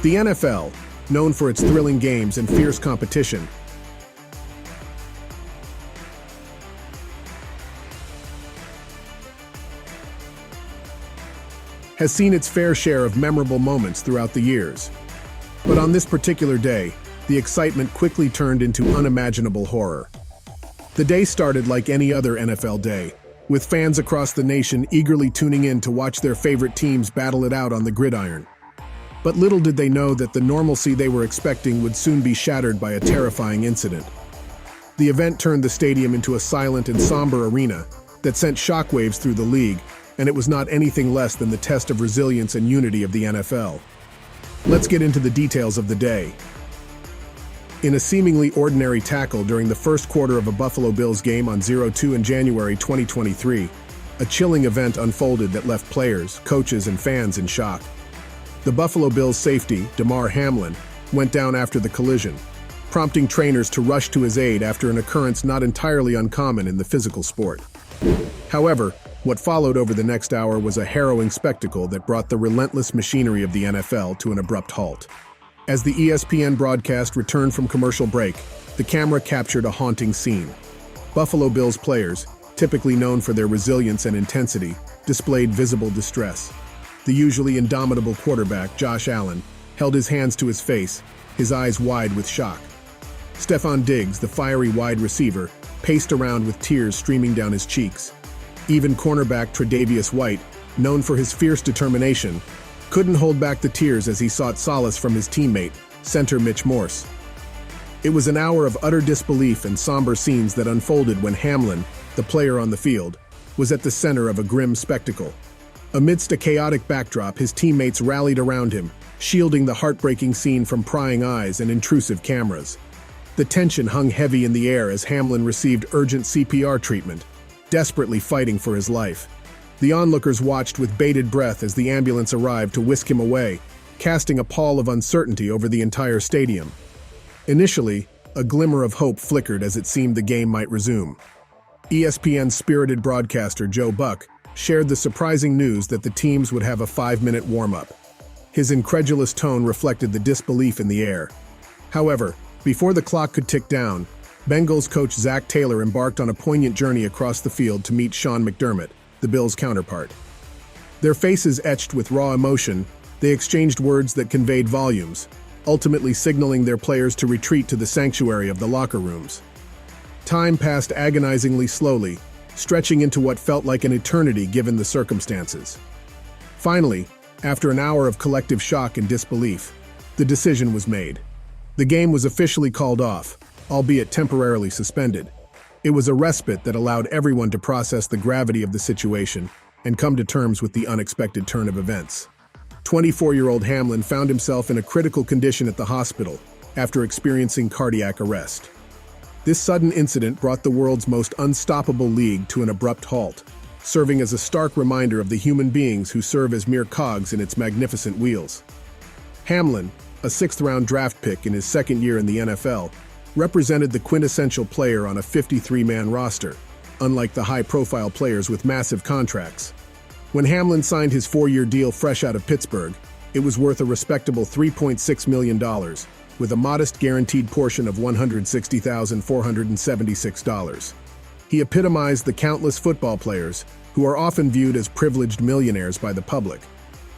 The NFL, known for its thrilling games and fierce competition, has seen its fair share of memorable moments throughout the years. But on this particular day, the excitement quickly turned into unimaginable horror. The day started like any other NFL day, with fans across the nation eagerly tuning in to watch their favorite teams battle it out on the gridiron. But little did they know that the normalcy they were expecting would soon be shattered by a terrifying incident. The event turned the stadium into a silent and somber arena that sent shockwaves through the league, and it was not anything less than the test of resilience and unity of the NFL. Let's get into the details of the day. In a seemingly ordinary tackle during the first quarter of a Buffalo Bills game on 0-2 in January 2023, a chilling event unfolded that left players, coaches, and fans in shock. The Buffalo Bills safety, Damar Hamlin, went down after the collision, prompting trainers to rush to his aid after an occurrence not entirely uncommon in the physical sport. However, what followed over the next hour was a harrowing spectacle that brought the relentless machinery of the NFL to an abrupt halt. As the ESPN broadcast returned from commercial break, the camera captured a haunting scene. Buffalo Bills players, typically known for their resilience and intensity, displayed visible distress. The usually indomitable quarterback, Josh Allen, held his hands to his face, his eyes wide with shock. Stefon Diggs, the fiery wide receiver, paced around with tears streaming down his cheeks. Even cornerback Tre'Davious White, known for his fierce determination, couldn't hold back the tears as he sought solace from his teammate, center Mitch Morse. It was an hour of utter disbelief and somber scenes that unfolded when Hamlin, the player on the field, was at the center of a grim spectacle. Amidst a chaotic backdrop, his teammates rallied around him, shielding the heartbreaking scene from prying eyes and intrusive cameras. The tension hung heavy in the air as Hamlin received urgent CPR treatment, desperately fighting for his life. The onlookers watched with bated breath as the ambulance arrived to whisk him away, casting a pall of uncertainty over the entire stadium. Initially, a glimmer of hope flickered as it seemed the game might resume. ESPN's spirited broadcaster Joe Buck shared the surprising news that the teams would have a 5-minute warm-up. His incredulous tone reflected the disbelief in the air. However, before the clock could tick down, Bengals coach Zach Taylor embarked on a poignant journey across the field to meet Sean McDermott, the Bills' counterpart. Their faces etched with raw emotion, they exchanged words that conveyed volumes, ultimately signaling their players to retreat to the sanctuary of the locker rooms. Time passed agonizingly slowly, stretching into what felt like an eternity given the circumstances. Finally, after an hour of collective shock and disbelief, the decision was made. The game was officially called off, albeit temporarily suspended. It was a respite that allowed everyone to process the gravity of the situation and come to terms with the unexpected turn of events. 24-year-old Hamlin found himself in a critical condition at the hospital after experiencing cardiac arrest. This sudden incident brought the world's most unstoppable league to an abrupt halt, serving as a stark reminder of the human beings who serve as mere cogs in its magnificent wheels. Hamlin, a 6th-round draft pick in his second year in the NFL, represented the quintessential player on a 53-man roster, unlike the high-profile players with massive contracts. When Hamlin signed his 4-year deal fresh out of Pittsburgh, it was worth a respectable $3.6 million, with a modest guaranteed portion of $160,476. He epitomized the countless football players who are often viewed as privileged millionaires by the public,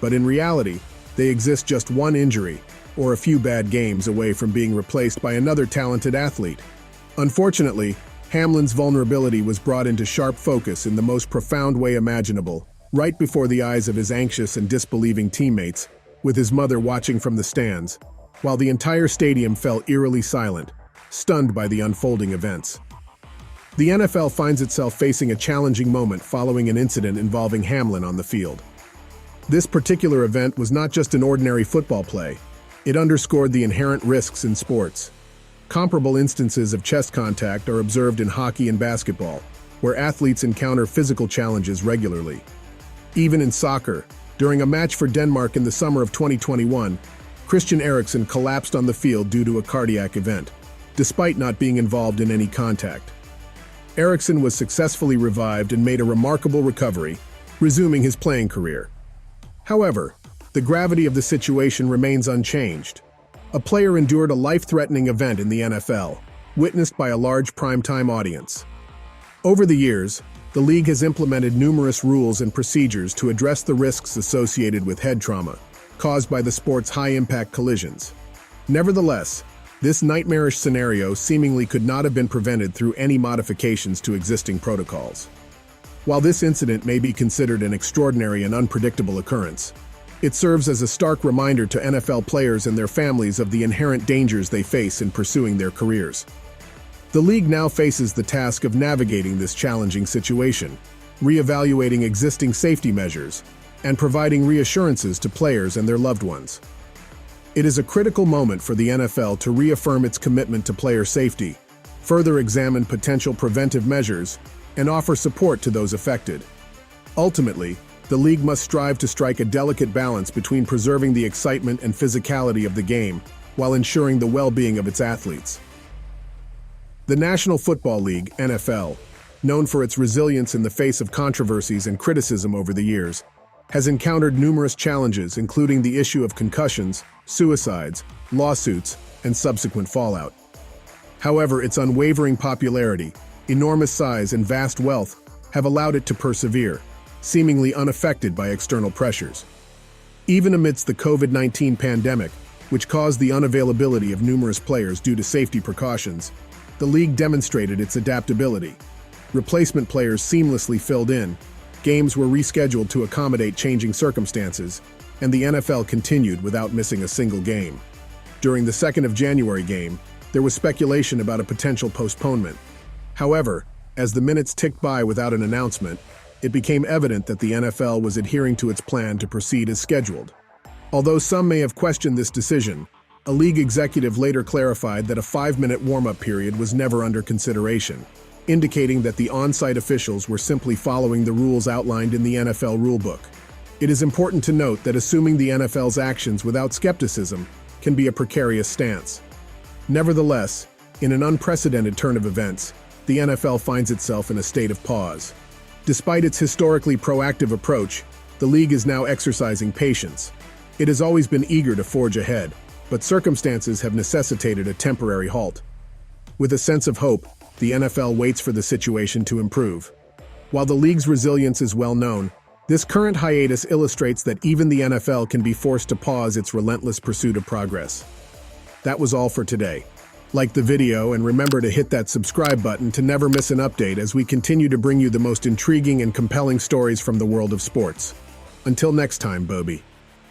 but in reality, they exist just one injury or a few bad games away from being replaced by another talented athlete. Unfortunately, Hamlin's vulnerability was brought into sharp focus in the most profound way imaginable, right before the eyes of his anxious and disbelieving teammates, with his mother watching from the stands, while the entire stadium fell eerily silent, stunned by the unfolding events. The NFL finds itself facing a challenging moment following an incident involving Hamlin on the field. This particular event was not just an ordinary football play. It underscored the inherent risks in sports. Comparable instances of chest contact are observed in hockey and basketball, where athletes encounter physical challenges regularly. Even in soccer, during a match for Denmark in the summer of 2021, Christian Eriksen collapsed on the field due to a cardiac event, despite not being involved in any contact. Eriksen was successfully revived and made a remarkable recovery, resuming his playing career. However, the gravity of the situation remains unchanged. A player endured a life-threatening event in the NFL, witnessed by a large primetime audience. Over the years, the league has implemented numerous rules and procedures to address the risks associated with head trauma, caused by the sport's high-impact collisions. Nevertheless, this nightmarish scenario seemingly could not have been prevented through any modifications to existing protocols. While this incident may be considered an extraordinary and unpredictable occurrence, it serves as a stark reminder to NFL players and their families of the inherent dangers they face in pursuing their careers. The league now faces the task of navigating this challenging situation, reevaluating existing safety measures, and providing reassurances to players and their loved ones. It is a critical moment for the NFL to reaffirm its commitment to player safety, further examine potential preventive measures, and offer support to those affected. Ultimately, the league must strive to strike a delicate balance between preserving the excitement and physicality of the game while ensuring the well-being of its athletes. The National Football League, NFL, known for its resilience in the face of controversies and criticism over the years, has encountered numerous challenges, including the issue of concussions, suicides, lawsuits, and subsequent fallout. However, its unwavering popularity, enormous size, and vast wealth have allowed it to persevere, seemingly unaffected by external pressures. Even amidst the COVID-19 pandemic, which caused the unavailability of numerous players due to safety precautions, the league demonstrated its adaptability. Replacement players seamlessly filled in, games were rescheduled to accommodate changing circumstances, and the NFL continued without missing a single game. During the 2nd of January game, there was speculation about a potential postponement. However, as the minutes ticked by without an announcement, it became evident that the NFL was adhering to its plan to proceed as scheduled. Although some may have questioned this decision, a league executive later clarified that a 5-minute warm-up period was never under consideration, indicating that the on-site officials were simply following the rules outlined in the NFL rulebook. It is important to note that assuming the NFL's actions without skepticism can be a precarious stance. Nevertheless, in an unprecedented turn of events, the NFL finds itself in a state of pause. Despite its historically proactive approach, the league is now exercising patience. It has always been eager to forge ahead, but circumstances have necessitated a temporary halt. With a sense of hope, the NFL waits for the situation to improve. While the league's resilience is well known, this current hiatus illustrates that even the NFL can be forced to pause its relentless pursuit of progress. That was all for today. Like the video and remember to hit that subscribe button to never miss an update as we continue to bring you the most intriguing and compelling stories from the world of sports. Until next time, Bobby.